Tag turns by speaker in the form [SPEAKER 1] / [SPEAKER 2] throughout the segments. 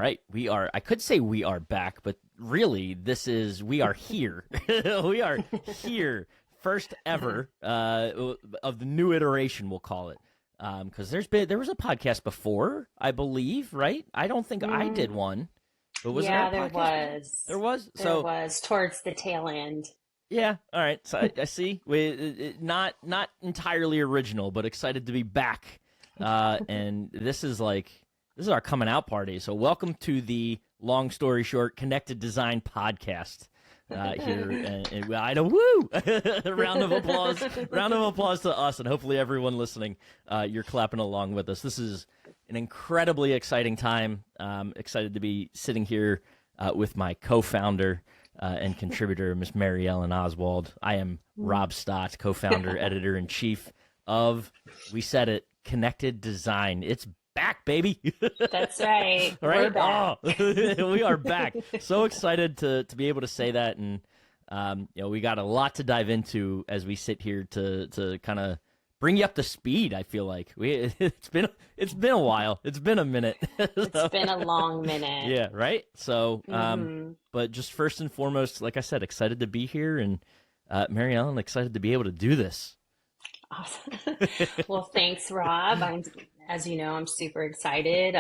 [SPEAKER 1] right, I could say we are back, but really, we are here. We are here, first ever of the new iteration, we'll call it. Because there was a podcast before, I believe, right? I don't think I did one, but was there
[SPEAKER 2] Yeah,
[SPEAKER 1] a
[SPEAKER 2] there
[SPEAKER 1] podcast before?
[SPEAKER 2] was.
[SPEAKER 1] There was.
[SPEAKER 2] There
[SPEAKER 1] So
[SPEAKER 2] was towards the tail end.
[SPEAKER 1] yeah, all right. So I see. Not entirely original, but excited to be back. And this is our coming out party. So welcome to the Long Story Short Connected Design podcast. Here, and I know, woo! Round of applause to us, and hopefully everyone listening, you're clapping along with us. This is an incredibly exciting time. Excited to be sitting here with my co-founder and contributor, Miss Maryellen Oswald. I am Rob Stott, co-founder, editor-in-chief of, we said it, Connected Design. It's back, baby.
[SPEAKER 2] That's right.
[SPEAKER 1] All right?
[SPEAKER 2] We're back.
[SPEAKER 1] Oh, we are back. So excited to be able to say that, and we got a lot to dive into as we sit here to kind of bring you up to speed. I feel like it's been a while. It's been a minute.
[SPEAKER 2] It's been a long minute.
[SPEAKER 1] Yeah, right. So, but just first and foremost, like I said, excited to be here, and Maryellen, excited to be able to do this.
[SPEAKER 2] Awesome. Well, thanks, Rob. As you know, I'm super excited.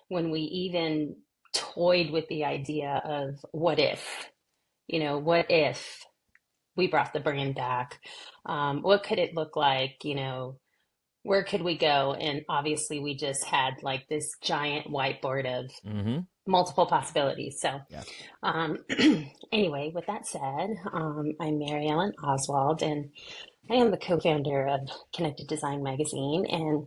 [SPEAKER 2] When we even toyed with the idea of what if we brought the brand back? What could it look like? Where could we go? And obviously, we just had like this giant whiteboard of multiple possibilities. So,
[SPEAKER 1] Yeah.
[SPEAKER 2] Anyway, with that said, I'm Maryellen Oswald, and I am the co-founder of Connected Design Magazine, and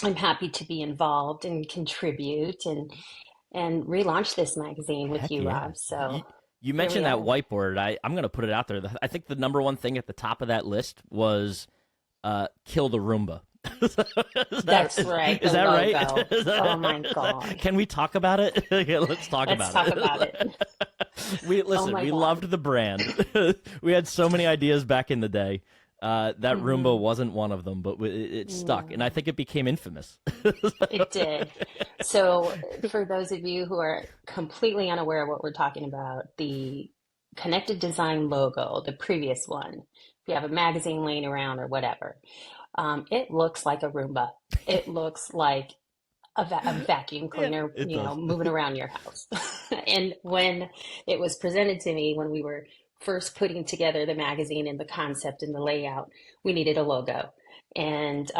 [SPEAKER 2] I'm happy to be involved and contribute and relaunch this magazine with
[SPEAKER 1] Heck
[SPEAKER 2] you,
[SPEAKER 1] yeah.
[SPEAKER 2] Rob. So
[SPEAKER 1] You
[SPEAKER 2] here we
[SPEAKER 1] mentioned that
[SPEAKER 2] are.
[SPEAKER 1] whiteboard. I'm going to put it out there. I think the number one thing at the top of that list was kill the Roomba.
[SPEAKER 2] That's right.
[SPEAKER 1] Is
[SPEAKER 2] The
[SPEAKER 1] that right?
[SPEAKER 2] logo. Oh my God.
[SPEAKER 1] Can we talk about it? Yeah, let's talk
[SPEAKER 2] Let's
[SPEAKER 1] about
[SPEAKER 2] talk
[SPEAKER 1] it.
[SPEAKER 2] about it. Oh my
[SPEAKER 1] We
[SPEAKER 2] God.
[SPEAKER 1] loved the brand. We had so many ideas back in the day. That Roomba wasn't one of them, but it stuck, and I think it became infamous.
[SPEAKER 2] It did. So, for those of you who are completely unaware of what we're talking about, the Connected Design logo, the previous one, if you have a magazine laying around or whatever, it looks like a Roomba. It looks like a vacuum cleaner,
[SPEAKER 1] It does.
[SPEAKER 2] moving around your house. And when it was presented to me, when we were first putting together the magazine and the concept and the layout, we needed a logo. And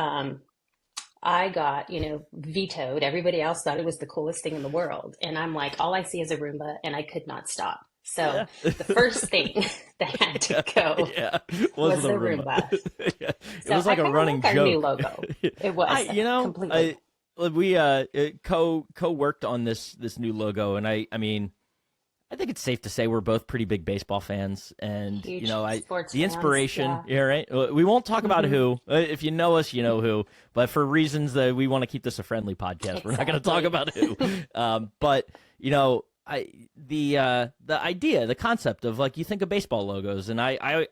[SPEAKER 2] I got, vetoed. Everybody else thought it was the coolest thing in the world. And I'm like, all I see is a Roomba, and I could not stop. So
[SPEAKER 1] Yeah.
[SPEAKER 2] the first thing that had to go
[SPEAKER 1] Yeah,
[SPEAKER 2] was
[SPEAKER 1] the
[SPEAKER 2] the
[SPEAKER 1] Roomba.
[SPEAKER 2] Roomba.
[SPEAKER 1] Yeah. It
[SPEAKER 2] So
[SPEAKER 1] was like
[SPEAKER 2] I
[SPEAKER 1] a
[SPEAKER 2] kind of
[SPEAKER 1] running
[SPEAKER 2] like our
[SPEAKER 1] joke.
[SPEAKER 2] new logo. It was completely.
[SPEAKER 1] We co-worked on this new logo, and I mean, I think it's safe to say we're both pretty big baseball fans, and
[SPEAKER 2] Huge sports
[SPEAKER 1] the
[SPEAKER 2] fans,
[SPEAKER 1] inspiration,
[SPEAKER 2] yeah.
[SPEAKER 1] yeah, right. We won't talk about who. If you know us, you know who. But for reasons that we want to keep this a friendly podcast, we're not going to talk about who. But the idea, the concept of, like, you think of baseball logos, and I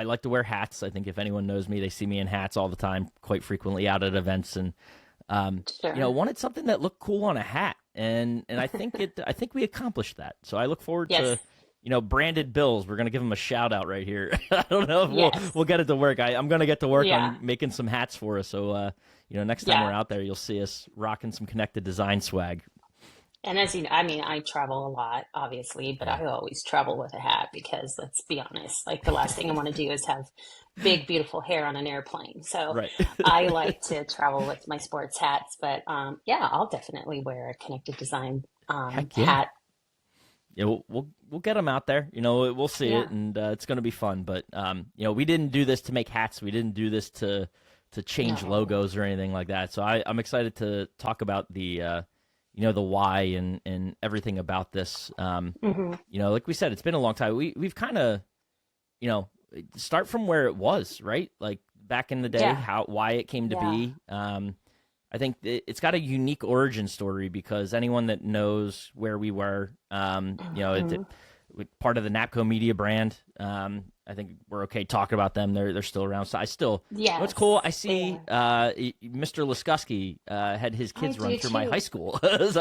[SPEAKER 1] like to wear hats. I think if anyone knows me, they see me in hats all the time, quite frequently out at events, and
[SPEAKER 2] Sure.
[SPEAKER 1] wanted something that looked cool on a hat, and I think we accomplished that. So I look forward
[SPEAKER 2] Yes.
[SPEAKER 1] to branded bills. We're gonna give them a shout out right here. I don't know if
[SPEAKER 2] Yes.
[SPEAKER 1] we'll get it to work. I'm gonna get to work
[SPEAKER 2] Yeah.
[SPEAKER 1] on making some hats for us. So next time
[SPEAKER 2] Yeah.
[SPEAKER 1] we're out there, you'll see us rocking some Connected Design swag.
[SPEAKER 2] And as you know, I travel a lot, obviously, but I always travel with a hat because, let's be honest, like, the last thing I want to do is have big, beautiful hair on an airplane. So
[SPEAKER 1] Right.
[SPEAKER 2] I like to travel with my sports hats, but yeah, I'll definitely wear a Connected Design
[SPEAKER 1] Heck yeah.
[SPEAKER 2] hat.
[SPEAKER 1] Yeah, we'll get them out there. We'll see
[SPEAKER 2] Yeah.
[SPEAKER 1] it, and it's going to be fun. But we didn't do this to make hats. We didn't do this to change
[SPEAKER 2] No.
[SPEAKER 1] logos or anything like that. So I'm excited to talk about the the why and everything about this. Like we said, it's been a long time. We've kind of start from where it was, right? Like back in the day,
[SPEAKER 2] Yeah.
[SPEAKER 1] why it came to
[SPEAKER 2] Yeah.
[SPEAKER 1] be. I think it's got a unique origin story because anyone that knows where we were, part of the Napco Media brand. I think we're okay talking about them. They're still around. So I still, what's cool, I see Mr. Laskusky had his kids run through my high school. It's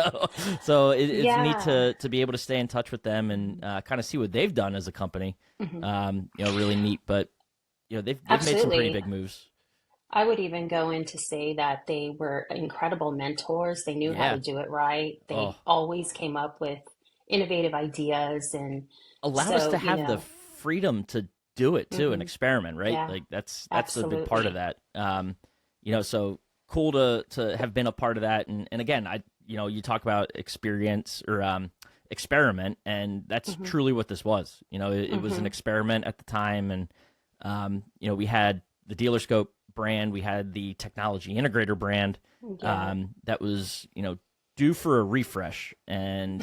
[SPEAKER 1] neat to be able to stay in touch with them and kind of see what they've done as a company. Really neat. But they've made some pretty big moves.
[SPEAKER 2] I would even go in to say that they were incredible mentors. They knew how to do it right. They always came up with innovative ideas and
[SPEAKER 1] allowed us to have the freedom to do it too, and experiment, right?
[SPEAKER 2] Yeah,
[SPEAKER 1] Like that's
[SPEAKER 2] absolutely.
[SPEAKER 1] a big part of that. So cool to have been a part of that. And again, you talk about experience or experiment, and that's truly what this was. It was an experiment at the time, and we had the Dealerscope brand, we had the Technology Integrator brand that was due for a refresh, and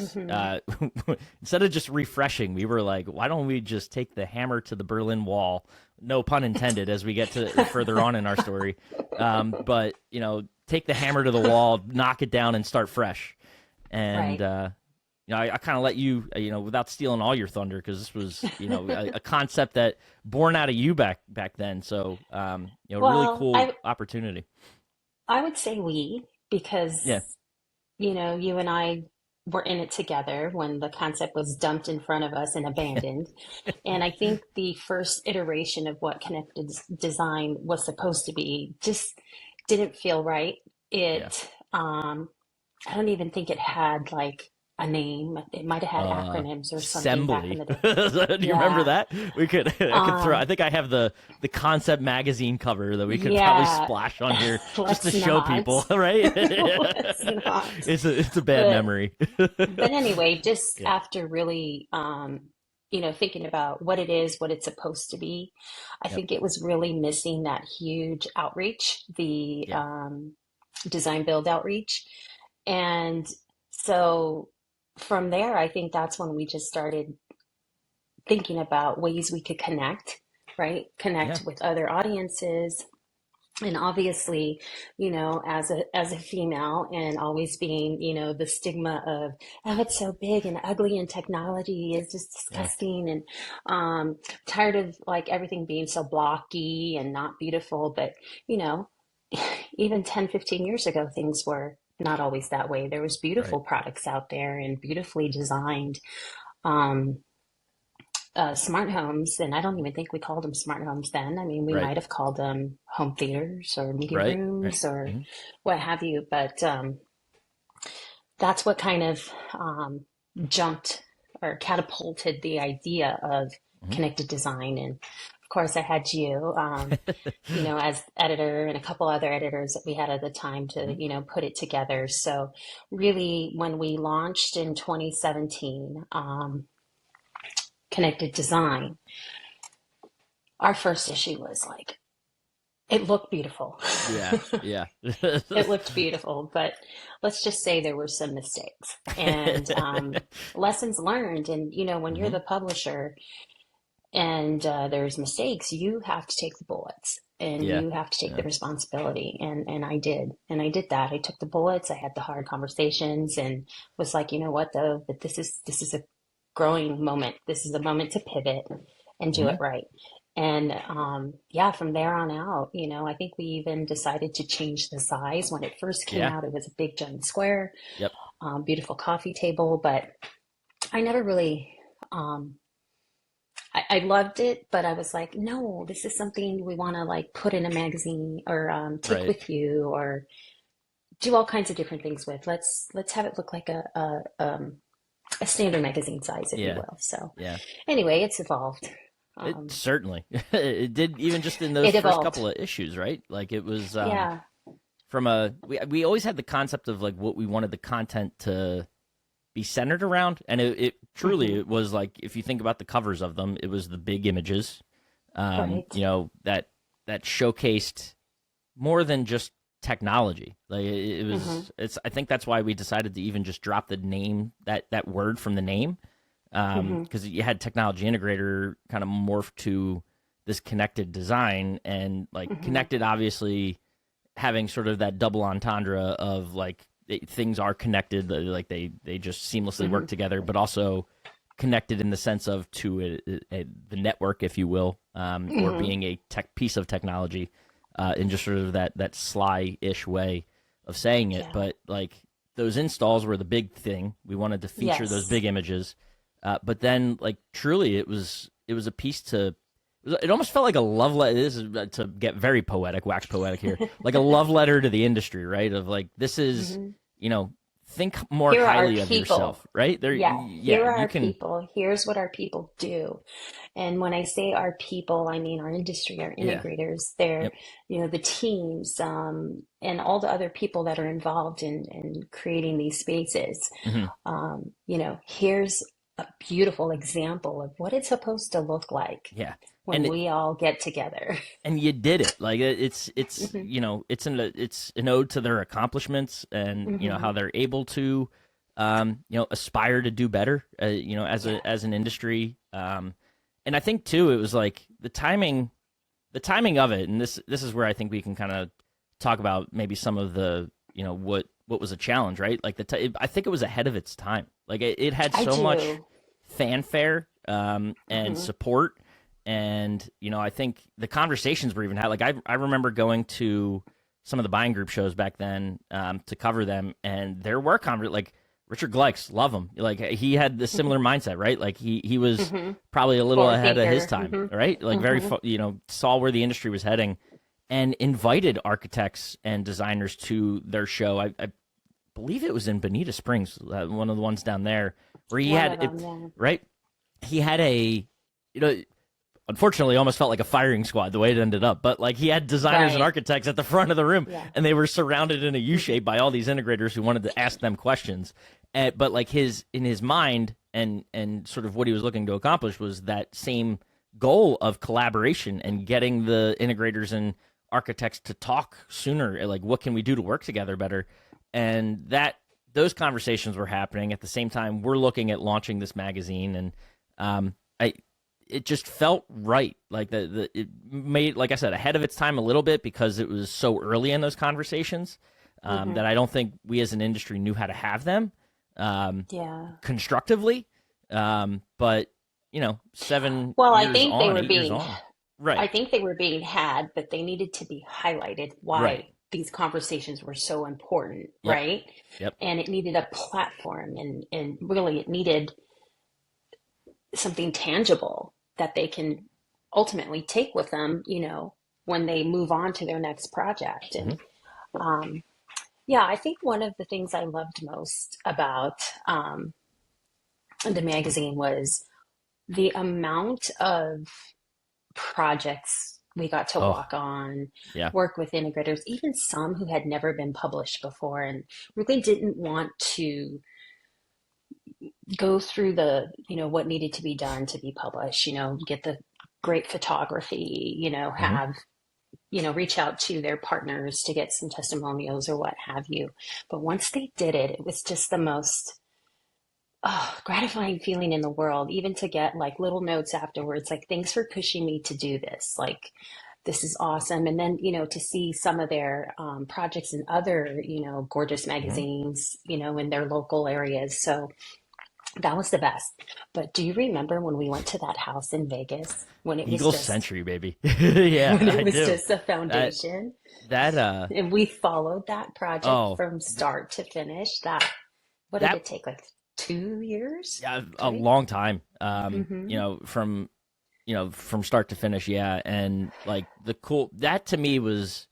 [SPEAKER 1] instead of just refreshing, we were like, why don't we just take the hammer to the Berlin Wall, no pun intended, as we get to further on in our story, but take the hammer to the wall, knock it down, and start fresh. And I kind of let you, without stealing all your thunder, because this was, a concept that born out of you back then. So, really cool opportunity.
[SPEAKER 2] I would say because, you and I were in it together when the concept was dumped in front of us and abandoned. And I think the first iteration of what connected design was supposed to be just didn't feel right. I don't even think it had like a name. It might have had acronyms or something back in the day.
[SPEAKER 1] Do you remember that? I could throw. I think I have the concept magazine cover that we could probably splash on here just to show people, right?
[SPEAKER 2] Let's not.
[SPEAKER 1] It's a bad memory.
[SPEAKER 2] But anyway, just after really, thinking about what it is, what it's supposed to be, I think it was really missing that huge outreach, the design build outreach. And so from there, I think that's when we just started thinking about ways we could connect, right? Connect with other audiences. And obviously, as a female and always being, the stigma of, oh, it's so big and ugly and technology is just disgusting and tired of like everything being so blocky and not beautiful. But, even 10, 15 years ago, things were not always that way. There was beautiful products out there and beautifully designed smart homes. And I don't even think we called them smart homes then. I mean, we might have called them home theaters or meeting rooms or what have you. But that's what kind of jumped or catapulted the idea of connected design. And of course, I had you, as editor and a couple other editors that we had at the time to, put it together. So really, when we launched in 2017, Connected Design, our first issue was like, it looked beautiful.
[SPEAKER 1] Yeah.
[SPEAKER 2] It looked beautiful, but let's just say there were some mistakes and lessons learned. And, when you're the publisher, and there's mistakes, you have to take the bullets and you have to take the responsibility. And I did. And I did that. I took the bullets. I had the hard conversations and was like, you know what, though, but this is a growing moment. This is a moment to pivot and do it right. And from there on out, I think we even decided to change the size. When it first came out, it was a big giant square, beautiful coffee table, but I never really I loved it, but I was like, no, this is something we want to like put in a magazine or take with you or do all kinds of different things with. Let's have it look like a standard magazine size, if you will. So anyway, it's evolved.
[SPEAKER 1] It certainly it did, even just in those first couple of issues, right? Like it was from we always had the concept of like what we wanted the content to be centered around, and it truly it was like, if you think about the covers of them, it was the big images that showcased more than just technology. Like it was I think that's why we decided to even just drop the name, that word from the name, because you had Technology Integrator kind of morphed to this Connected Design, and like connected obviously having sort of that double entendre of like things are connected, like they just seamlessly work together, but also connected in the sense of to the network, if you will, or being a piece of technology, in just sort of that sly-ish way of saying it.
[SPEAKER 2] Yeah.
[SPEAKER 1] But like those installs were the big thing. We wanted to feature those
[SPEAKER 2] Yes.
[SPEAKER 1] big images, but then like truly, it was a piece to. It almost felt like a love letter. This is to get very poetic, wax poetic here, like a love letter to the industry, right? Of like, this is,
[SPEAKER 2] hmm
[SPEAKER 1] think more
[SPEAKER 2] Here are our
[SPEAKER 1] highly of
[SPEAKER 2] people.
[SPEAKER 1] yourself, right? There,
[SPEAKER 2] Yeah,
[SPEAKER 1] yeah,
[SPEAKER 2] here are
[SPEAKER 1] you
[SPEAKER 2] our
[SPEAKER 1] can,
[SPEAKER 2] people. Here's what our people do. And when I say our people, I mean our industry, our
[SPEAKER 1] yeah,
[SPEAKER 2] integrators, they're,
[SPEAKER 1] yep,
[SPEAKER 2] the teams, and all the other people that are involved in creating these spaces.
[SPEAKER 1] hmm
[SPEAKER 2] Here's a beautiful example of what it's supposed to look like
[SPEAKER 1] yeah,
[SPEAKER 2] when
[SPEAKER 1] and
[SPEAKER 2] we all get together.
[SPEAKER 1] you did it. Like it's
[SPEAKER 2] hmm
[SPEAKER 1] it's an ode to their accomplishments and how
[SPEAKER 2] hmm
[SPEAKER 1] they're able to, aspire to do better, as
[SPEAKER 2] Yeah.
[SPEAKER 1] as an industry. And I think too, it was like the timing of it, and this is where I think we can kind of talk about maybe some of the what was a challenge, right? Like I think it was ahead of its time. Like it had
[SPEAKER 2] I
[SPEAKER 1] so much
[SPEAKER 2] do.
[SPEAKER 1] fanfare, and
[SPEAKER 2] hmm
[SPEAKER 1] support, and I think the conversations were even had. Like I remember going to some of the buying group shows back then, to cover them, and there were like Richard Gleick's, love him. Like he had the similar mindset, right? Like he was
[SPEAKER 2] hmm
[SPEAKER 1] probably a little
[SPEAKER 2] Forward
[SPEAKER 1] ahead of his
[SPEAKER 2] thinker.
[SPEAKER 1] time, right? Like very
[SPEAKER 2] Hmm
[SPEAKER 1] saw where the industry was heading, and invited architects and designers to their show. I believe it was in Bonita Springs, one of the ones down there, where he
[SPEAKER 2] One
[SPEAKER 1] had
[SPEAKER 2] of
[SPEAKER 1] it,
[SPEAKER 2] them, yeah.
[SPEAKER 1] right. He had you know unfortunately, it almost felt like a firing squad the way it ended up. But like he had designers and
[SPEAKER 2] Right.
[SPEAKER 1] architects at the front of the room,
[SPEAKER 2] Yeah.
[SPEAKER 1] and they were surrounded in a U shape by all these integrators who wanted to ask them questions. But like in his mind and sort of what he was looking to accomplish was that same goal of collaboration and getting the integrators and architects to talk sooner. Like, what can we do to work together better? And those conversations were happening at the same time we're looking at launching this magazine, and I it just felt right. Like it made, like I said, ahead of its time a little bit because it was so early in those conversations,
[SPEAKER 2] hmm
[SPEAKER 1] that I don't think we as an industry knew how to have them,
[SPEAKER 2] Yeah.
[SPEAKER 1] constructively. But 7
[SPEAKER 2] Well,
[SPEAKER 1] years on, 8 years on,
[SPEAKER 2] I
[SPEAKER 1] right,
[SPEAKER 2] think they were being had, but they needed to be highlighted
[SPEAKER 1] right,
[SPEAKER 2] why these conversations were so important,
[SPEAKER 1] yep,
[SPEAKER 2] right?
[SPEAKER 1] yep,
[SPEAKER 2] And it needed a platform and really it needed something tangible that they can ultimately take with them, when they move on to their next project.
[SPEAKER 1] hmm
[SPEAKER 2] And um, yeah, I think one of the things I loved most about the magazine was the amount of projects we got to
[SPEAKER 1] oh
[SPEAKER 2] walk on,
[SPEAKER 1] yeah,
[SPEAKER 2] work with integrators, even some who had never been published before and really didn't want to go through what needed to be done to be published, get the great photography,
[SPEAKER 1] hmm
[SPEAKER 2] have, reach out to their partners to get some testimonials or what have you. But once they did it, it was just the most gratifying feeling in the world, even to get like little notes afterwards, like, thanks for pushing me to do this. Like, this is awesome. And then, to see some of their projects in other, gorgeous
[SPEAKER 1] hmm
[SPEAKER 2] magazines, in their local areas. So that was the best. But do you remember when we went to that house in Vegas when it was
[SPEAKER 1] Eagle
[SPEAKER 2] just
[SPEAKER 1] Century, baby. Yeah,
[SPEAKER 2] when it
[SPEAKER 1] I
[SPEAKER 2] was
[SPEAKER 1] do.
[SPEAKER 2] just a
[SPEAKER 1] That
[SPEAKER 2] foundation
[SPEAKER 1] that
[SPEAKER 2] and we followed that project
[SPEAKER 1] oh
[SPEAKER 2] from start to finish? What did
[SPEAKER 1] that
[SPEAKER 2] it take? Like 2 years?
[SPEAKER 1] yeah, a
[SPEAKER 2] 3?
[SPEAKER 1] long time.
[SPEAKER 2] Mm-hmm.
[SPEAKER 1] From start to finish, yeah. And like that to me was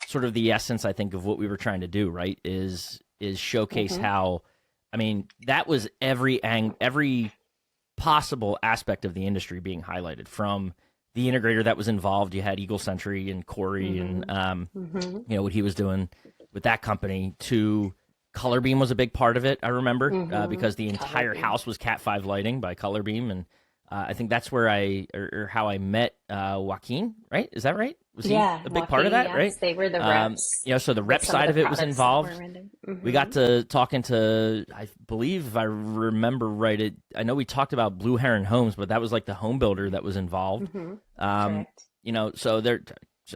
[SPEAKER 1] sort of the essence, I think, of what we were trying to do, right? Is showcase
[SPEAKER 2] Mm-hmm.
[SPEAKER 1] how, I mean, that was every possible aspect of the industry being highlighted, from the integrator that was involved. You had Eagle Century and Corey
[SPEAKER 2] Mm-hmm.
[SPEAKER 1] and
[SPEAKER 2] Mm-hmm.
[SPEAKER 1] what he was doing with that company, to Colorbeam was a big part of it. I remember,
[SPEAKER 2] Mm-hmm.
[SPEAKER 1] because the
[SPEAKER 2] Color
[SPEAKER 1] entire
[SPEAKER 2] beam.
[SPEAKER 1] house was Cat 5 lighting by Colorbeam, and I think that's where or how I met Joaquin. Right? Is that right? Was he
[SPEAKER 2] Yeah,
[SPEAKER 1] a big part of
[SPEAKER 2] Joaquin,
[SPEAKER 1] that? Right?
[SPEAKER 2] yes, they were the reps
[SPEAKER 1] So the
[SPEAKER 2] with
[SPEAKER 1] rep
[SPEAKER 2] some of
[SPEAKER 1] side
[SPEAKER 2] the
[SPEAKER 1] of it was
[SPEAKER 2] products that were
[SPEAKER 1] involved.
[SPEAKER 2] in there.
[SPEAKER 1] We
[SPEAKER 2] Mm-hmm.
[SPEAKER 1] got to talking to, I believe, if I remember right, I know we talked about Blue Heron Homes, but that was like the home builder that was involved.
[SPEAKER 2] Mm-hmm.
[SPEAKER 1] Um,
[SPEAKER 2] Correct.
[SPEAKER 1] so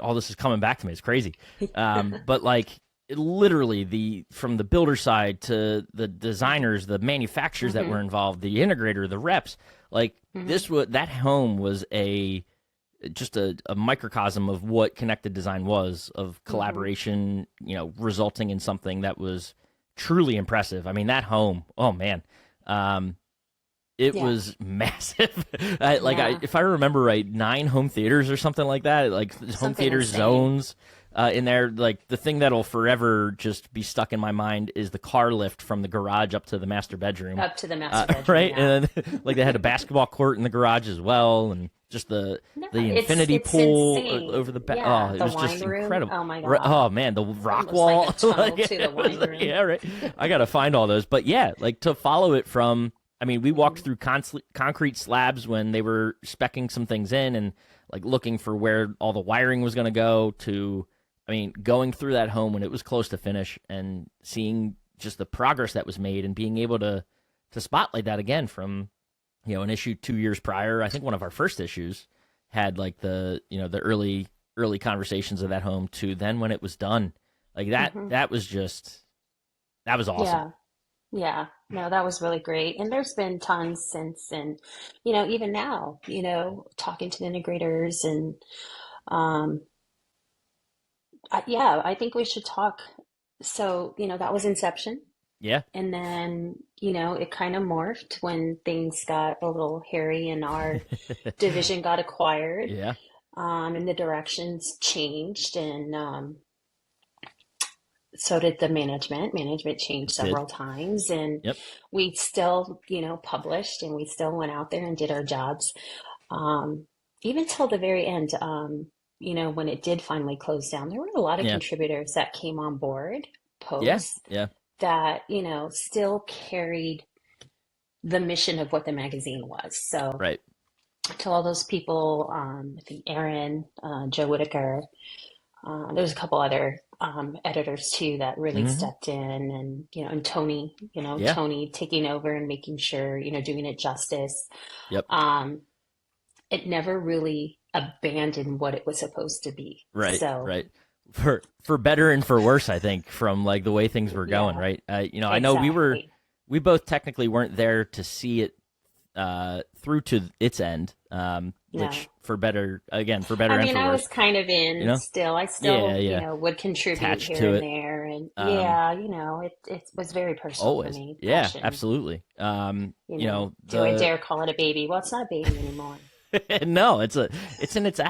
[SPEAKER 1] all this is coming back to me. It's crazy. But like literally from the builder side to the designers, the manufacturers that were involved, the integrator, the reps, like that home was just a microcosm of what connected design was, of collaboration, resulting in something that was truly impressive. I mean, that home, oh man, it was massive. If I remember right, 9 home theaters or something like that, like home theater zones in there. Like the thing that'll forever just be stuck in my mind is the car lift from the garage up to the master bedroom.
[SPEAKER 2] Up to the master bedroom,
[SPEAKER 1] right?
[SPEAKER 2] Yeah.
[SPEAKER 1] And then, like they had a basketball court in the garage as well, and just the infinity pool over the back.
[SPEAKER 2] Yeah,
[SPEAKER 1] it
[SPEAKER 2] the
[SPEAKER 1] was just
[SPEAKER 2] wine room.
[SPEAKER 1] incredible.
[SPEAKER 2] Oh my God.
[SPEAKER 1] Oh man, the rock
[SPEAKER 2] Almost
[SPEAKER 1] wall.
[SPEAKER 2] like a tunnel to the wine room.
[SPEAKER 1] Yeah, right. I gotta find all those, but yeah, like to follow it from. I mean, we walked through concrete slabs when they were speccing some things in, and like looking for where all the wiring was going to go. To, I mean, going through that home when it was close to finish and seeing just the progress that was made, and being able to spotlight that again from, an issue 2 years prior. I think one of our first issues had like the early conversations of that home to then when it was done. Like that that was awesome.
[SPEAKER 2] Yeah, no, that was really great. And there's been tons since, and even now, talking to the integrators, and I think we should talk. So, that was inception.
[SPEAKER 1] Yeah.
[SPEAKER 2] And then, it kind of morphed when things got a little hairy and our division got acquired.
[SPEAKER 1] Yeah.
[SPEAKER 2] And the directions changed, and so did the management. Management changed several times, and we still, published, and we still went out there and did our jobs, even till the very end. When it did finally close down, there were a lot of contributors that came on board post that, still carried the mission of what the magazine was. So to all those people, I think Aaron, Joe Whitaker, there's a couple other editors too that really stepped in, and and Tony, Tony taking over and making sure, doing it justice. It never really abandoned what it was supposed to be.
[SPEAKER 1] Right. For better and for worse, I think, from like the way things were going. Right. I know we both technically weren't there to see it through to its end. Which for better and for worse.
[SPEAKER 2] I was kind of in still. I still, would contribute
[SPEAKER 1] attached
[SPEAKER 2] here
[SPEAKER 1] to
[SPEAKER 2] and
[SPEAKER 1] it.
[SPEAKER 2] there. And it was very personal
[SPEAKER 1] always.
[SPEAKER 2] for me.
[SPEAKER 1] Yeah,
[SPEAKER 2] Passion.
[SPEAKER 1] absolutely.
[SPEAKER 2] Do I dare call it a baby? Well, it's not a baby anymore.
[SPEAKER 1] No, it's in its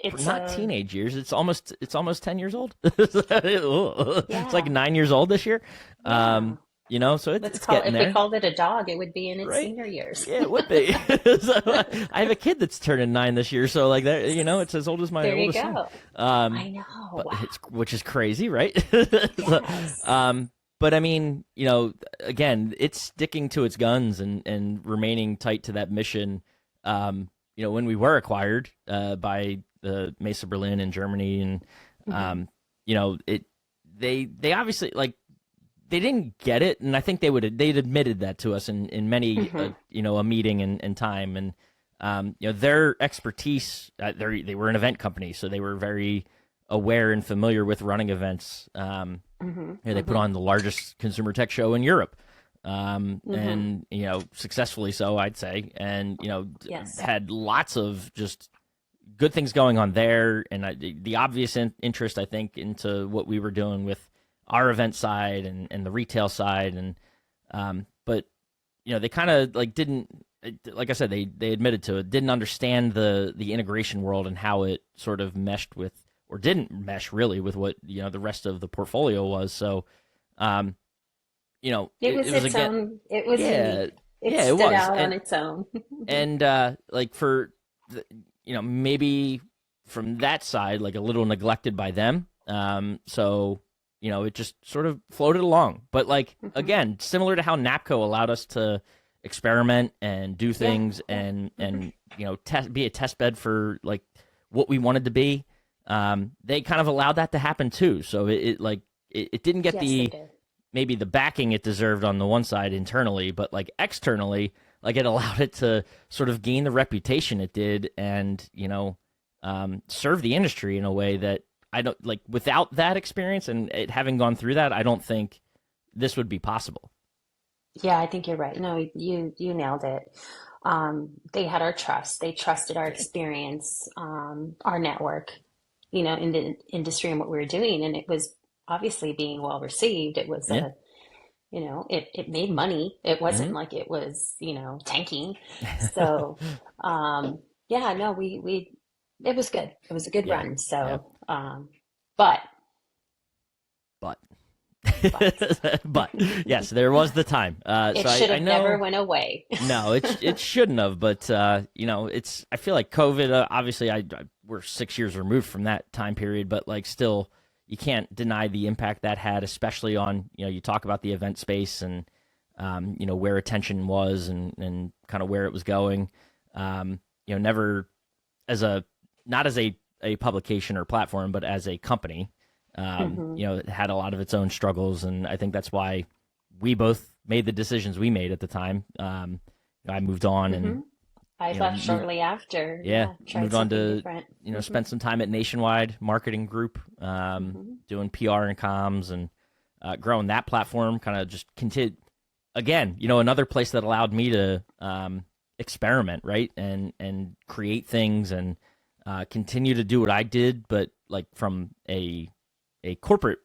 [SPEAKER 1] it's not teenage years. It's almost 10 years old. It's like 9 years old this year. So it's getting there.
[SPEAKER 2] If we called it a dog, it would be in its senior years.
[SPEAKER 1] Yeah, it would be. So, I have a kid that's turning 9 this year, so like that, it's as old as my oldest son.
[SPEAKER 2] I know,
[SPEAKER 1] which is crazy, right?
[SPEAKER 2] Yes.
[SPEAKER 1] But I mean, again, it's sticking to its guns and remaining tight to that mission. When we were acquired by the Mesa Berlin in Germany, and they obviously they didn't get it, and I think they'd admitted that to us in many a meeting and time, and their expertise. They were an event company, so they were very aware and familiar with running events. They put on the largest consumer tech show in Europe, and successfully so, I'd say, and had lots of just good things going on there, and the obvious interest, I think, into what we were doing with our event side and the retail side, and but they kind of didn't, like I said, they admitted to it, didn't understand the integration world and how it sort of meshed with, or didn't mesh really with what the rest of the portfolio was. So it was its own. It was unique. It stood out on its own. And for maybe from that side, a little neglected by them. So it just sort of floated along. But again, similar to how NAPCO allowed us to experiment and do things and be a test bed for what we wanted to be. They kind of allowed that to happen too. So it didn't get maybe the backing it deserved on the one side internally, but externally, it allowed it to sort of gain the reputation it did, and serve the industry in a way that I don't like without that experience and it having gone through that, I don't think this would be possible.
[SPEAKER 2] Yeah, I think you're right. No, you nailed it. They had our trust. They trusted our experience, our network, in the industry and what we were doing, and it was obviously being well received. It was
[SPEAKER 1] Yeah.
[SPEAKER 2] it made money. It wasn't
[SPEAKER 1] Hmm.
[SPEAKER 2] like it was, tanking. So, yeah, no, we it was good. It was a good
[SPEAKER 1] Yeah.
[SPEAKER 2] run.
[SPEAKER 1] Yeah.
[SPEAKER 2] So, but
[SPEAKER 1] But
[SPEAKER 2] but
[SPEAKER 1] but yes, there was the time. So
[SPEAKER 2] it should
[SPEAKER 1] I
[SPEAKER 2] have never
[SPEAKER 1] know.
[SPEAKER 2] went away.
[SPEAKER 1] No, it shouldn't have, but it's. I feel like COVID. Obviously, we're 6 years removed from that time period, but like still, you can't deny the impact that had, especially on you talk about the event space and where attention was and kind of where it was going. Never as a not as a publication or platform, but as a company,
[SPEAKER 2] Hmm.
[SPEAKER 1] it had a lot of its own struggles, and I think that's why we both made the decisions we made at the time. I moved on and
[SPEAKER 2] Hmm. I left
[SPEAKER 1] moved
[SPEAKER 2] shortly after.
[SPEAKER 1] yeah
[SPEAKER 2] Yeah, tried
[SPEAKER 1] moved on
[SPEAKER 2] something
[SPEAKER 1] to
[SPEAKER 2] different.
[SPEAKER 1] spend some time at Nationwide Marketing Group,
[SPEAKER 2] Hmm.
[SPEAKER 1] doing PR and comms and growing that platform. Kind of just continue again. Another place that allowed me to experiment, right, and create things and continue to do what I did, but like from a corporate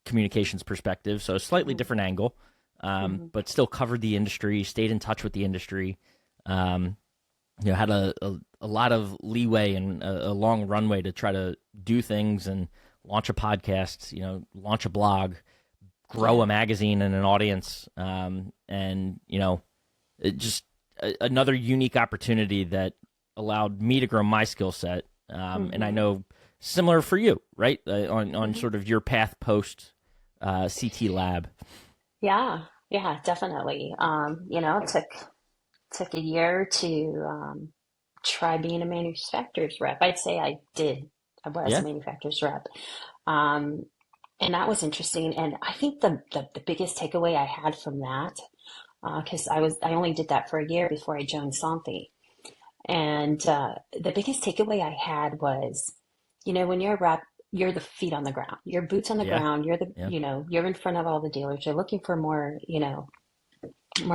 [SPEAKER 1] communications perspective, so a slightly
[SPEAKER 2] Hmm.
[SPEAKER 1] different angle,
[SPEAKER 2] Hmm.
[SPEAKER 1] but still covered the industry, stayed in touch with the industry. Um, had a lot of leeway and a long runway to try to do things and launch a podcast, launch a blog, grow a
[SPEAKER 2] Yeah.
[SPEAKER 1] magazine and an audience, and it just another unique opportunity that allowed me to grow my skill set. And I
[SPEAKER 2] Hmm.
[SPEAKER 1] know similar for you, right? On
[SPEAKER 2] Hmm.
[SPEAKER 1] sort of your path post CT Lab.
[SPEAKER 2] Yeah. Yeah, definitely. It took a year to try being a manufacturer's rep. I'd say I was a
[SPEAKER 1] Yeah,
[SPEAKER 2] manufacturer's rep. Um, and that was interesting. And I think the biggest takeaway I had from that, because I only did that for a year before I joined Somfy. And the biggest takeaway I had was, when you're a rep, you're the feet on the ground. You're boots on the
[SPEAKER 1] yeah,
[SPEAKER 2] ground.
[SPEAKER 1] yeah.
[SPEAKER 2] You're in front of all the dealers. You're looking for more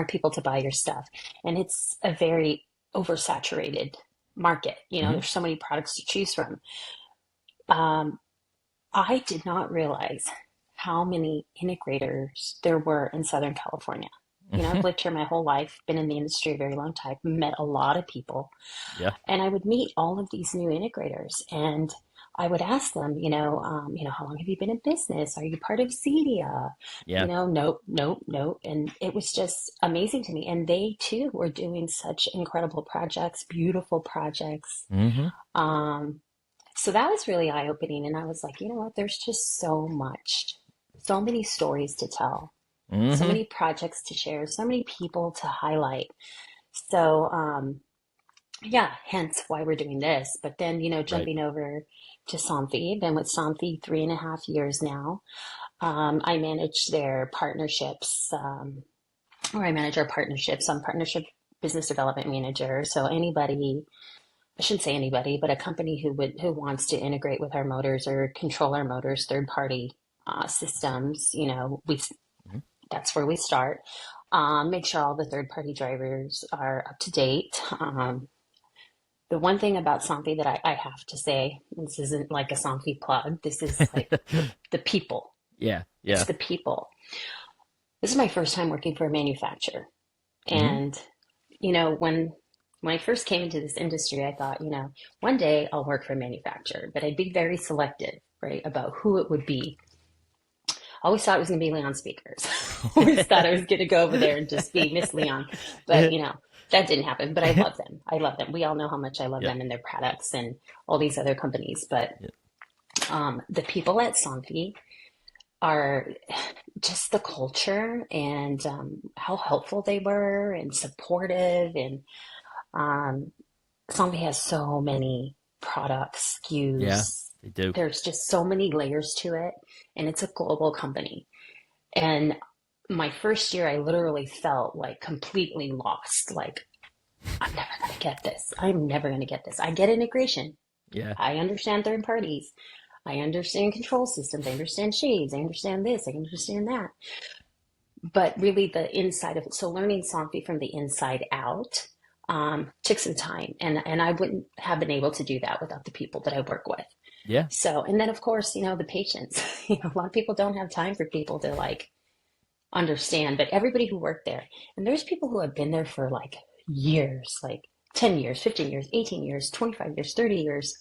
[SPEAKER 2] people to buy your stuff. And it's a very oversaturated market.
[SPEAKER 1] Hmm.
[SPEAKER 2] There's so many products to choose from. Um, I did not realize how many integrators there were in Southern California. I've lived here my whole life, been in the industry a very long time, met a lot of people,
[SPEAKER 1] Yeah,
[SPEAKER 2] and I would meet all of these new integrators, and I would ask them, how long have you been in business? Are you part of Cedia?
[SPEAKER 1] yeah.
[SPEAKER 2] Nope, nope, nope. And it was just amazing to me. And they too were doing such incredible projects, beautiful projects.
[SPEAKER 1] Hmm.
[SPEAKER 2] Um, so that was really eye-opening. And I was like, you know what? There's just so many stories to tell, so
[SPEAKER 1] Hmm.
[SPEAKER 2] many projects to share, so many people to highlight. So, yeah, hence why we're doing this. But then,
[SPEAKER 1] Right.
[SPEAKER 2] jumping over to Somfy, been with Somfy 3.5 years now. I manage their partnerships, or I manage our partnerships. I'm partnership business development manager. So anybody, I shouldn't say anybody, but a company who wants to integrate with our motors or control our motors, third party systems, we
[SPEAKER 1] Mhm.
[SPEAKER 2] that's where we start. Make sure all the third party drivers are up to date. The one thing about Somfy that I have to say, this isn't like a Somfy plug. This is like the people.
[SPEAKER 1] Yeah,
[SPEAKER 2] It's
[SPEAKER 1] yeah.
[SPEAKER 2] the people. This is my first time working for a manufacturer.
[SPEAKER 1] Hmm.
[SPEAKER 2] And, when I first came into this industry, I thought, one day I'll work for a manufacturer, but I'd be very selective, right, about who it would be. I always thought it was going to be Leon Speakers. Always thought I was going to go over there and just be Miss Leon. But, that didn't happen. But I love them. I love them. We all know how much I love
[SPEAKER 1] Yep.
[SPEAKER 2] them and their products and all these other companies. But
[SPEAKER 1] Yep.
[SPEAKER 2] the people at Somfy are just the culture and how helpful they were and supportive. And um, Zombie has so many products,
[SPEAKER 1] Yeah,
[SPEAKER 2] SKUs.
[SPEAKER 1] they do.
[SPEAKER 2] There's just so many layers to it, and it's a global company. And my first year, I literally felt like completely lost. Like, I'm never going to get this. I'm never going to get this. I get integration.
[SPEAKER 1] Yeah.
[SPEAKER 2] I understand third parties. I understand control systems. I understand shades. I understand this. I understand that. But really, the inside of it. So learning Somfy from the inside out took some time, and I wouldn't have been able to do that without the people that I work with.
[SPEAKER 1] Yeah.
[SPEAKER 2] So, and then of course, the patience. A lot of people don't have time for people to like understand, but everybody who worked there, and there's people who have been there for like years, like 10 years, 15 years, 18 years, 25 years, 30 years.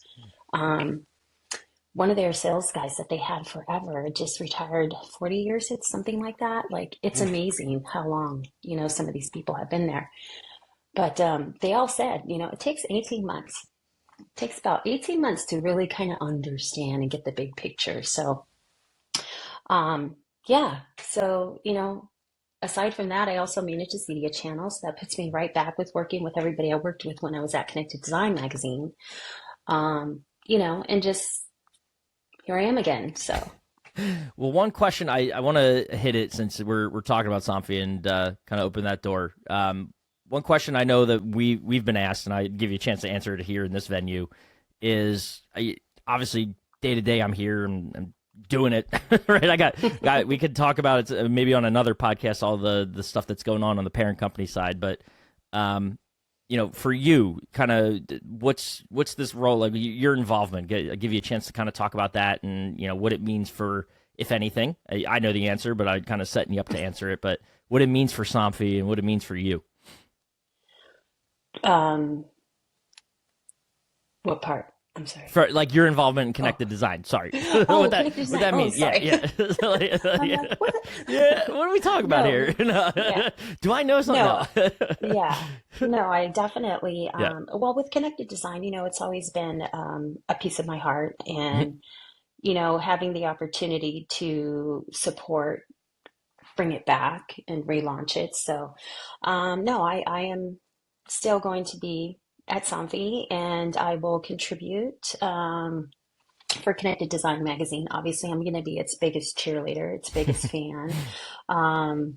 [SPEAKER 2] Um, One of their sales guys that they had forever just retired 40 years, it's something like that. Like, it's
[SPEAKER 1] Oof.
[SPEAKER 2] amazing how long, some of these people have been there. But they all said, it takes 18 months. It takes about 18 months to really kind of understand and get the big picture. So, yeah. So, aside from that, I also manage a media channel. So that puts me right back with working with everybody I worked with when I was at Connected Design magazine. And just here I am again. So,
[SPEAKER 1] Well, one question I want to hit it since we're talking about Somfy and kind of open that door. One question I know that we've been asked, and I give you a chance to answer it here in this venue, is obviously day to day I'm here and doing it right. I got we could talk about it maybe on another podcast, all the stuff that's going on the parent company side, but for you, kind of what's this role like? Your involvement. I'll give you a chance to kind of talk about that and what it means for, if anything. I know the answer, but I'm kind of setting you up to answer it. But what it means for Somfy and what it means for you.
[SPEAKER 2] what part? I'm sorry.
[SPEAKER 1] For like your involvement in connected design. Sorry.
[SPEAKER 2] Oh,
[SPEAKER 1] what
[SPEAKER 2] connected design.
[SPEAKER 1] what that means.
[SPEAKER 2] Sorry.
[SPEAKER 1] Yeah.
[SPEAKER 2] I'm
[SPEAKER 1] Yeah.
[SPEAKER 2] like, what?
[SPEAKER 1] Yeah. What are we talking about
[SPEAKER 2] No.
[SPEAKER 1] here?
[SPEAKER 2] Yeah.
[SPEAKER 1] Do I know something?
[SPEAKER 2] No.
[SPEAKER 1] No.
[SPEAKER 2] Yeah. No, I definitely,
[SPEAKER 1] Yeah.
[SPEAKER 2] well, with connected design, it's always been a piece of my heart.
[SPEAKER 1] Mhm.
[SPEAKER 2] And, having the opportunity to support, bring it back and relaunch it. So, no, I am still going to be at Somfy and I will contribute for Connected Design magazine. Obviously, I'm going to be its biggest cheerleader, its biggest fan. Um,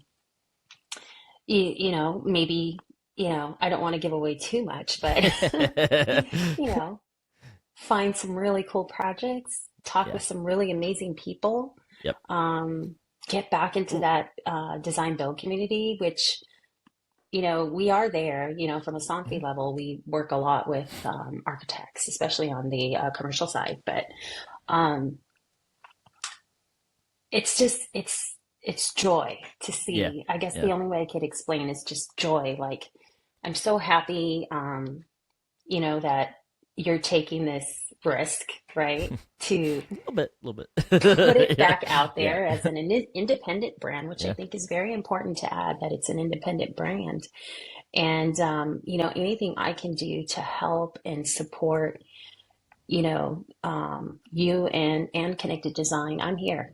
[SPEAKER 2] maybe, I don't want to give away too much, but, you know, find some really cool projects, talk
[SPEAKER 1] Yeah.
[SPEAKER 2] with some really amazing people,
[SPEAKER 1] Yep.
[SPEAKER 2] get back into that design build community, which, we are there, from a Somfy
[SPEAKER 1] Mhm.
[SPEAKER 2] level, we work a lot with architects, especially on the commercial side, but um, it's just, it's joy to
[SPEAKER 1] Yeah.
[SPEAKER 2] see. I guess
[SPEAKER 1] Yeah.
[SPEAKER 2] the only way I could explain is just joy. Like, I'm so happy, that you're taking this risk, right? To
[SPEAKER 1] A little bit.
[SPEAKER 2] put it
[SPEAKER 1] Yeah.
[SPEAKER 2] back out
[SPEAKER 1] Yeah.
[SPEAKER 2] there as an independent brand, which I
[SPEAKER 1] Yeah.
[SPEAKER 2] think is very important to add that it's an independent brand. And, anything I can do to help and support, you and Connected Design, I'm here.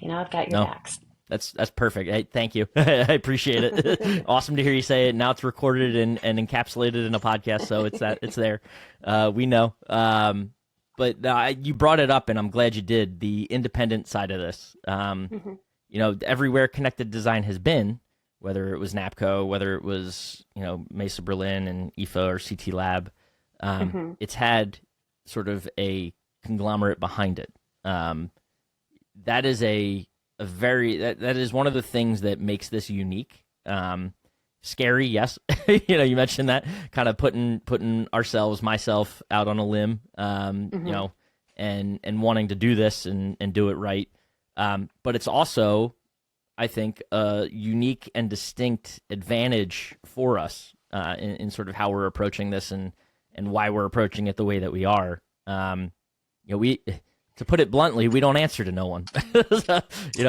[SPEAKER 2] I've got your
[SPEAKER 1] No.
[SPEAKER 2] backs.
[SPEAKER 1] That's perfect. Hey, thank you. I appreciate it. Awesome to hear you say it. Now it's recorded and encapsulated in a podcast, so it's there. We know. But you brought it up, and I'm glad you did. The independent side of this.
[SPEAKER 2] Hmm.
[SPEAKER 1] Everywhere Connected Design has been, whether it was NAPCO, whether it was Mesa Berlin and IFA or CT Lab,
[SPEAKER 2] Hmm.
[SPEAKER 1] it's had sort of a conglomerate behind it. That is a very that is one of the things that makes this unique. Scary, yes. You mentioned that kind of putting myself out on a limb,
[SPEAKER 2] Hmm.
[SPEAKER 1] and wanting to do this and do it right. But it's also, I think, a unique and distinct advantage for us in sort of how we're approaching this and why we're approaching it the way that we are. We, to put it bluntly, we don't answer to no one. So,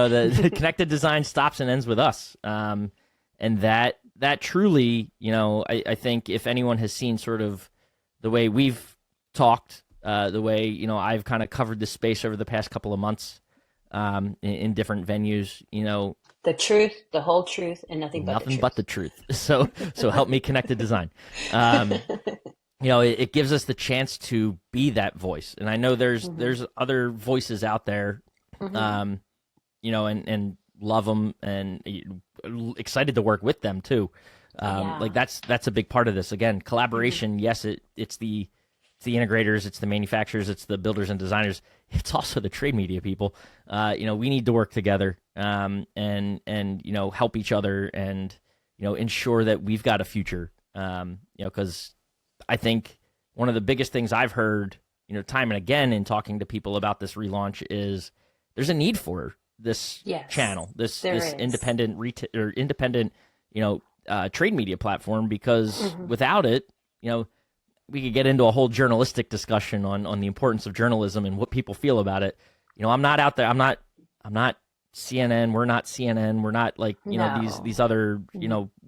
[SPEAKER 1] the connected design stops and ends with us. And that truly, I think if anyone has seen sort of the way we've talked, the way, I've kind of covered this space over the past couple of months in different venues,
[SPEAKER 2] The truth, the whole truth, and nothing but the
[SPEAKER 1] nothing
[SPEAKER 2] truth.
[SPEAKER 1] but the truth. So help me connected design. It gives us the chance to be that voice. And I know there's
[SPEAKER 2] Hmm.
[SPEAKER 1] there's other voices out there,
[SPEAKER 2] Hmm.
[SPEAKER 1] and love them and excited to work with them too.
[SPEAKER 2] Yeah.
[SPEAKER 1] Like that's a big part of this. Again, collaboration. Yes, it's the the integrators, it's the manufacturers, it's the builders and designers. It's also the trade media people. We need to work together, and help each other, and ensure that we've got a future. Because I think one of the biggest things I've heard, time and again in talking to people about this relaunch is there's a need for this channel, this independent trade media platform, because without it, we could get into a whole journalistic discussion on the importance of journalism and what people feel about it. I'm not out there. I'm not CNN. We're not CNN. We're not these other,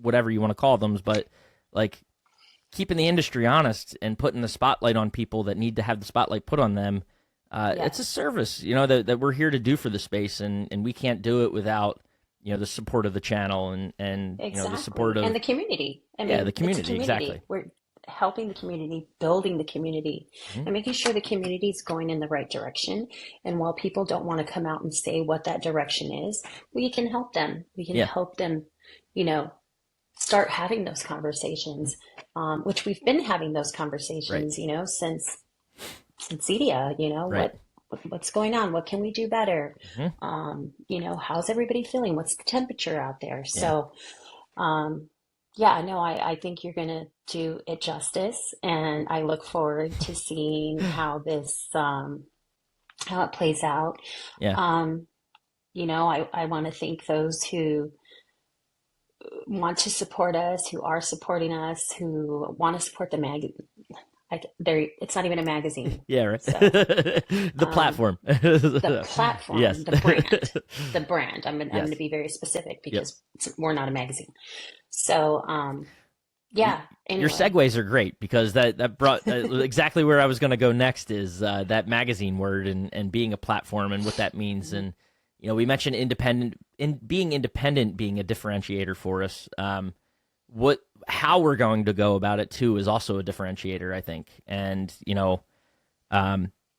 [SPEAKER 1] whatever you want to call them, but like keeping the industry honest and putting the spotlight on people that need to have the spotlight put on them. It's a service, that we're here to do for the space, and we can't do it without, the support of the channel and
[SPEAKER 2] exactly.
[SPEAKER 1] The support of
[SPEAKER 2] and the community.
[SPEAKER 1] The community, exactly.
[SPEAKER 2] We're helping the community, building the community, and making sure the community is going in the right direction. And while people don't want to come out and say what that direction is, we can help them. We can help them, start having those conversations, which we've been having those conversations, since Cedia,
[SPEAKER 1] right.
[SPEAKER 2] What's going on? What can we do better? How's everybody feeling? What's the temperature out there? So, I think you're going to do it justice, and I look forward to seeing how this, how it plays out.
[SPEAKER 1] Yeah.
[SPEAKER 2] I want to thank those who want to support us, who are supporting us, who want to support the it's not even a magazine.
[SPEAKER 1] Yeah, right.
[SPEAKER 2] So,
[SPEAKER 1] the platform.
[SPEAKER 2] The platform.
[SPEAKER 1] Yes.
[SPEAKER 2] The brand. I'm going to be very specific because we're not a magazine. So, anyway.
[SPEAKER 1] Your segues are great, because that brought exactly where I was going to go next, is that magazine word and being a platform and what that means. And, we mentioned being independent being a differentiator for us. How we're going to go about it too is also a differentiator, I think. And,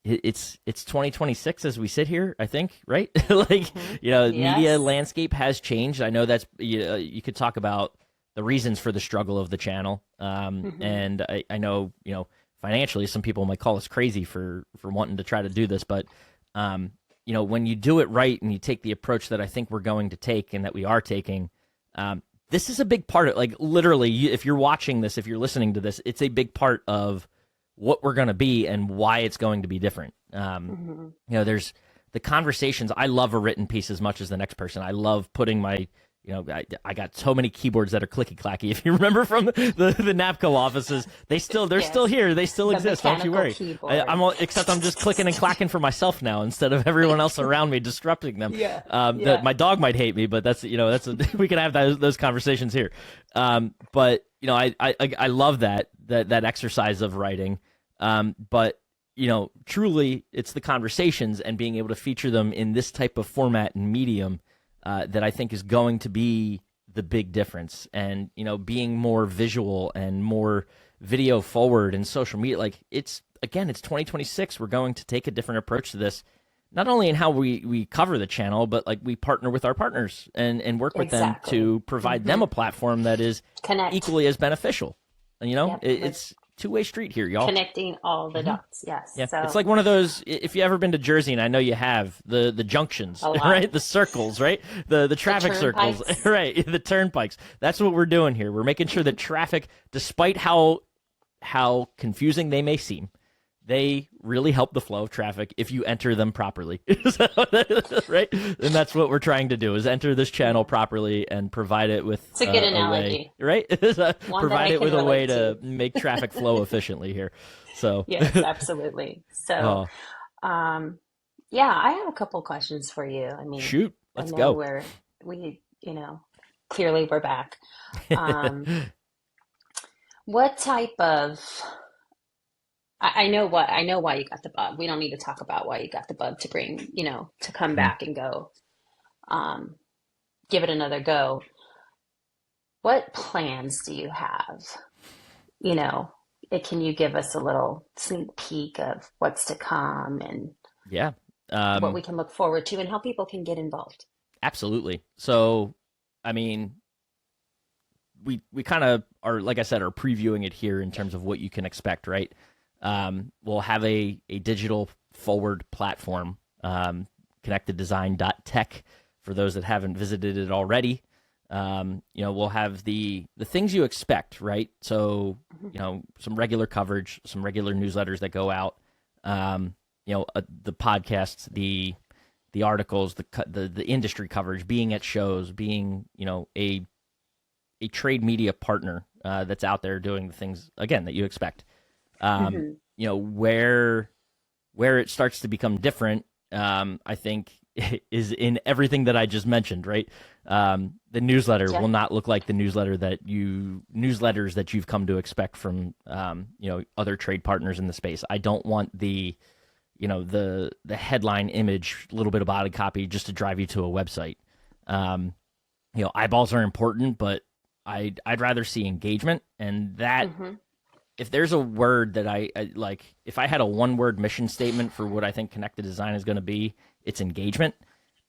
[SPEAKER 1] it's 2026 as we sit here, I think, right? Media landscape has changed. I know that's, you could talk about the reasons for the struggle of the channel. And I know, financially, some people might call us crazy for wanting to try to do this, but, when you do it right and you take the approach that I think we're going to take and that we are taking, this is a big part of, literally, if you're watching this, if you're listening to this, it's a big part of what we're going to be and why it's going to be different. There's the conversations. I love a written piece as much as the next person. I love putting my, I got so many keyboards that are clicky clacky. If you remember from the NAPCO offices, they're still here. They still exist. Don't you worry. Except I'm just clicking and clacking for myself now instead of everyone else around me disrupting them. My dog might hate me, but we can have those conversations here. But I love that exercise of writing. But truly, it's the conversations and being able to feature them in this type of format and medium that I think is going to be the big difference. And, being more visual and more video forward and social media, it's 2026. We're going to take a different approach to this, not only in how we cover the channel, but we partner with our partners and work with them to provide them a platform that is equally as beneficial. And, it's two-way street here, y'all.
[SPEAKER 2] Connecting all the dots, yes.
[SPEAKER 1] Yeah. So, it's like one of those, if you ever been to Jersey, and I know you have, the junctions, right? The circles, right? The traffic circles, right? The turnpikes. That's what we're doing here. We're making sure that traffic, despite how confusing they may seem, they really help the flow of traffic if you enter them properly. Right? And that's what we're trying to do, is enter this channel properly and provide it with
[SPEAKER 2] it's a good analogy.
[SPEAKER 1] A way, right? Provide it with a way to make traffic flow efficiently here. So
[SPEAKER 2] yes, absolutely. So I have a couple questions for you. I mean,
[SPEAKER 1] shoot, let's go.
[SPEAKER 2] Clearly we're back. What type of I know why you got the bug. We don't need to talk about why you got the bug to bring, to come back and go, give it another go. What plans do you have? Can you give us a little sneak peek of what's to come and what we can look forward to and how people can get involved?
[SPEAKER 1] Absolutely. So, I mean, we kind of are, like I said, are previewing it here in terms of what you can expect, right? we'll have a digital forward platform, connecteddesign.tech, for those that haven't visited it already. We'll have the things you expect, right? So, some regular coverage, some regular newsletters that go out, the podcasts, the articles, the industry coverage, being at shows, being, a trade media partner that's out there doing the things, again, that you expect. Where it starts to become different, I think, is in everything that I just mentioned, right? The newsletter will not look like the newsletters that you've come to expect from other trade partners in the space. I don't want the headline image, a little bit of body copy just to drive you to a website. Eyeballs are important, but I'd rather see engagement, and that if there's a word that I like, if I had a one-word mission statement for what I think connected design is going to be, it's engagement.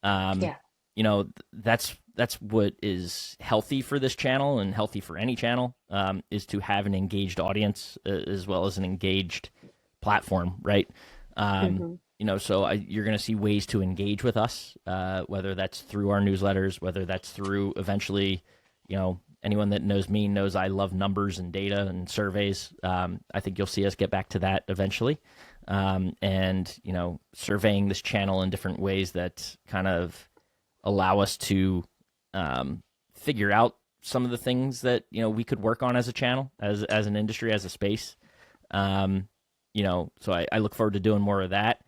[SPEAKER 1] That's what is healthy for this channel and healthy for any channel, is to have an engaged audience as well as an engaged platform, right? So you're going to see ways to engage with us, whether that's through our newsletters, whether that's through eventually, anyone that knows me knows I love numbers and data and surveys. I think you'll see us get back to that eventually. Surveying this channel in different ways that kind of allow us to figure out some of the things that, we could work on as a channel, as an industry, as a space. So I look forward to doing more of that.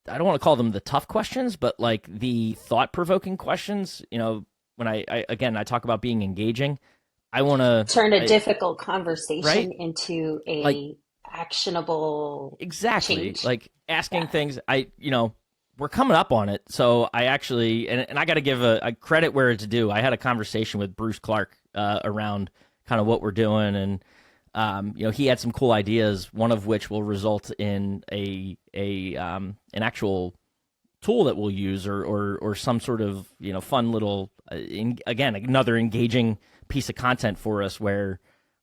[SPEAKER 1] I don't want to call them the tough questions, but like the thought-provoking questions, when I talk about being engaging, I want to
[SPEAKER 2] turn a difficult conversation
[SPEAKER 1] right?
[SPEAKER 2] into a actionable change.
[SPEAKER 1] Like asking things. We're coming up on it, so I actually and I got to give a credit where it's due. I had a conversation with Bruce Clark around kind of what we're doing, and he had some cool ideas, one of which will result in an actual tool that we'll use, or some sort of fun little again, another engaging piece of content for us, where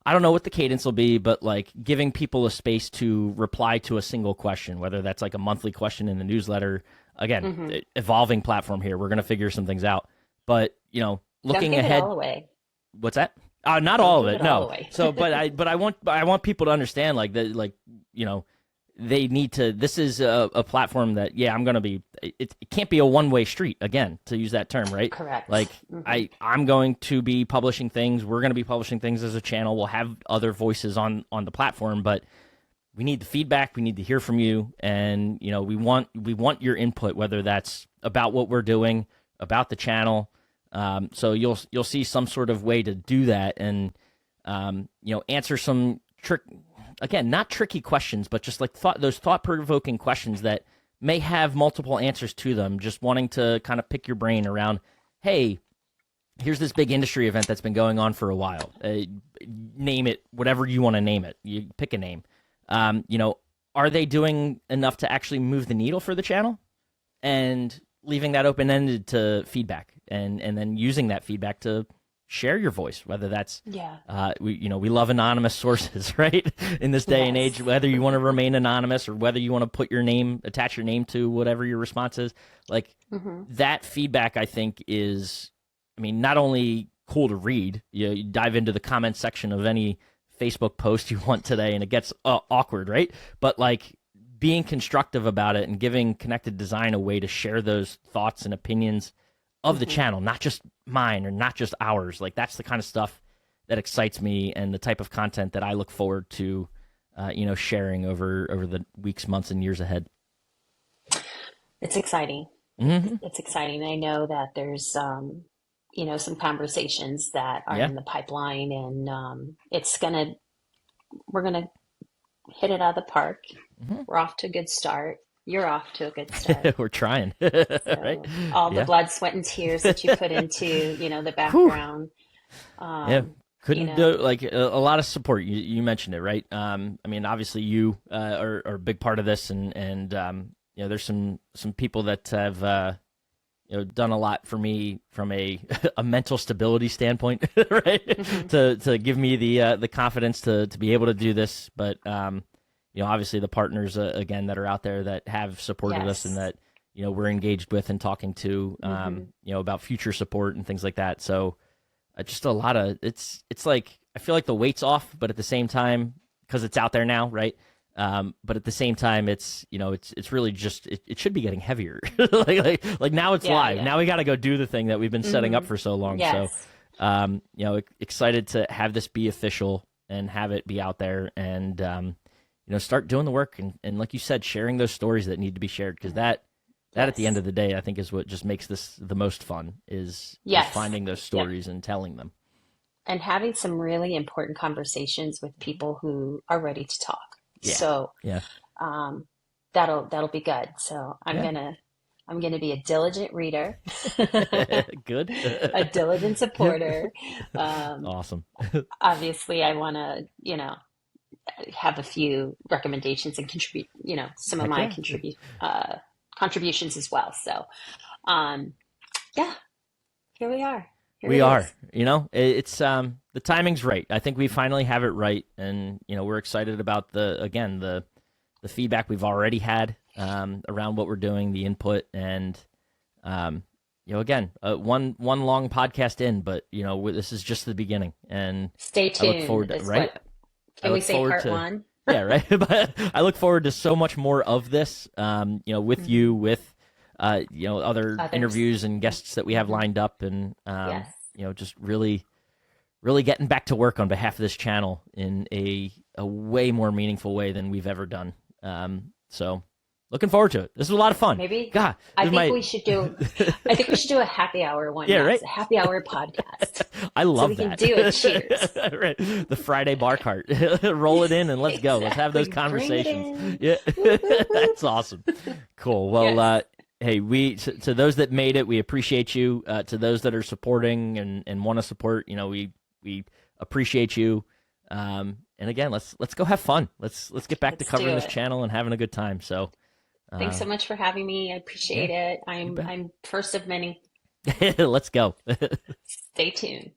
[SPEAKER 1] I don't know what the cadence will be, but like giving people a space to reply to a single question, whether that's like a monthly question in the newsletter. Again, evolving platform here. We're going to figure some things out, but looking
[SPEAKER 2] Don't give
[SPEAKER 1] ahead.
[SPEAKER 2] It all away.
[SPEAKER 1] What's that? Not all of it, no. So, but I want people to understand, like that, like they need to. This is a platform that, I'm going to be. It can't be a one-way street. Again, to use that term, right?
[SPEAKER 2] Correct.
[SPEAKER 1] Like I'm going to be publishing things. We're going to be publishing things as a channel. We'll have other voices on the platform, but we need the feedback. We need to hear from you, and we want your input, whether that's about what we're doing, about the channel. So you'll see some sort of way to do that, and answer some not tricky questions, but just like those thought-provoking questions that may have multiple answers to them. Just wanting to kind of pick your brain around, hey, here's this big industry event that's been going on for a while. Name it whatever you want to name it. You pick a name. Are they doing enough to actually move the needle for the channel? And leaving that open-ended to feedback, and then using that feedback to share your voice, whether that's we love anonymous sources, right? In this day and age, whether you want to remain anonymous or whether you want to put your name, attach your name to whatever your response is, like that feedback, I think is, not only cool to read. You dive into the comment section of any Facebook post you want today, and it gets awkward, right? But like being constructive about it and giving Connected Design a way to share those thoughts and opinions of the channel, not just mine or not just ours. Like that's the kind of stuff that excites me, and the type of content that I look forward to, sharing over the weeks, months, and years ahead.
[SPEAKER 2] It's exciting. It's exciting. I know that there's, some conversations that are in the pipeline, and we're gonna hit it out of the park. We're off to a good start. You're off to a good start.
[SPEAKER 1] We're trying. Right?
[SPEAKER 2] All the blood, sweat, and tears that you put into, the background.
[SPEAKER 1] Couldn't do like a lot of support. You mentioned it, right? Obviously you are a big part of this, and there's some people that have done a lot for me from a a mental stability standpoint, right? To give me the confidence to be able to do this. But obviously the partners again that are out there that have supported us and
[SPEAKER 2] Yes.
[SPEAKER 1] that we're engaged with and talking to about future support and things like that. So just a lot of it's like I feel like the weight's off, but at the same time because it's out there now, right? But at the same time, it's it's really just it should be getting heavier. like now it's
[SPEAKER 2] Yeah,
[SPEAKER 1] live.
[SPEAKER 2] yeah.
[SPEAKER 1] Now we got to go do the thing that we've been setting up for so long. So,
[SPEAKER 2] Yes.
[SPEAKER 1] excited to have this be official and have it be out there and start doing the work and like you said, sharing those stories that need to be shared because that at the end
[SPEAKER 2] Yes.
[SPEAKER 1] of the day, I think is what just makes this the most fun is
[SPEAKER 2] Yes.
[SPEAKER 1] finding those
[SPEAKER 2] Yep.
[SPEAKER 1] stories and telling them.
[SPEAKER 2] And having some really important conversations with people who are ready to talk.
[SPEAKER 1] Yeah.
[SPEAKER 2] So
[SPEAKER 1] Yeah.
[SPEAKER 2] um, that'll be good. So
[SPEAKER 1] Yeah.
[SPEAKER 2] I'm gonna be a diligent reader,
[SPEAKER 1] Good.
[SPEAKER 2] a diligent supporter.
[SPEAKER 1] Awesome.
[SPEAKER 2] Obviously, I want to have a few recommendations and contribute some of
[SPEAKER 1] Heck
[SPEAKER 2] my
[SPEAKER 1] yeah.
[SPEAKER 2] contributions as well. So yeah, here we are. Here
[SPEAKER 1] We
[SPEAKER 2] it
[SPEAKER 1] are,
[SPEAKER 2] is.
[SPEAKER 1] it's the timing's right. I think we finally have it right, and we're excited about the feedback we've already had around what we're doing, the input, and again, one long podcast in, but this is just the beginning, and
[SPEAKER 2] Stay
[SPEAKER 1] I look forward
[SPEAKER 2] tuned.
[SPEAKER 1] to
[SPEAKER 2] Is
[SPEAKER 1] right.
[SPEAKER 2] what
[SPEAKER 1] I
[SPEAKER 2] can we
[SPEAKER 1] look
[SPEAKER 2] say?
[SPEAKER 1] forward
[SPEAKER 2] Part
[SPEAKER 1] to
[SPEAKER 2] one.
[SPEAKER 1] yeah, right. But I look forward to so much more of this, with you, with other
[SPEAKER 2] Others.
[SPEAKER 1] interviews and guests that we have lined up, and
[SPEAKER 2] Yes.
[SPEAKER 1] just really getting back to work on behalf of this channel in a way more meaningful way than we've ever done. So looking forward to it. This was a lot of fun.
[SPEAKER 2] Maybe
[SPEAKER 1] God,
[SPEAKER 2] I
[SPEAKER 1] this
[SPEAKER 2] think
[SPEAKER 1] might-
[SPEAKER 2] we should do. I think we should do a happy hour one.
[SPEAKER 1] Yeah,
[SPEAKER 2] next,
[SPEAKER 1] right.
[SPEAKER 2] a happy hour podcast.
[SPEAKER 1] I love
[SPEAKER 2] we can
[SPEAKER 1] that.
[SPEAKER 2] do a cheers.
[SPEAKER 1] Right. The Friday bar cart. Roll it in and let's go. Let's have those
[SPEAKER 2] Exactly. Bring it
[SPEAKER 1] conversations.
[SPEAKER 2] in.
[SPEAKER 1] Yeah. That's awesome. Cool. Well,
[SPEAKER 2] Yes.
[SPEAKER 1] hey, to those that made it, we appreciate you. To those that are supporting and want to support, we appreciate you. And again, let's go have fun. Let's get back to
[SPEAKER 2] Let's
[SPEAKER 1] covering
[SPEAKER 2] do
[SPEAKER 1] this
[SPEAKER 2] it.
[SPEAKER 1] channel and having a good time. So,
[SPEAKER 2] Thanks so much for having me. I appreciate it.
[SPEAKER 1] you bet.
[SPEAKER 2] I'm first of many.
[SPEAKER 1] let's go.
[SPEAKER 2] Stay tuned.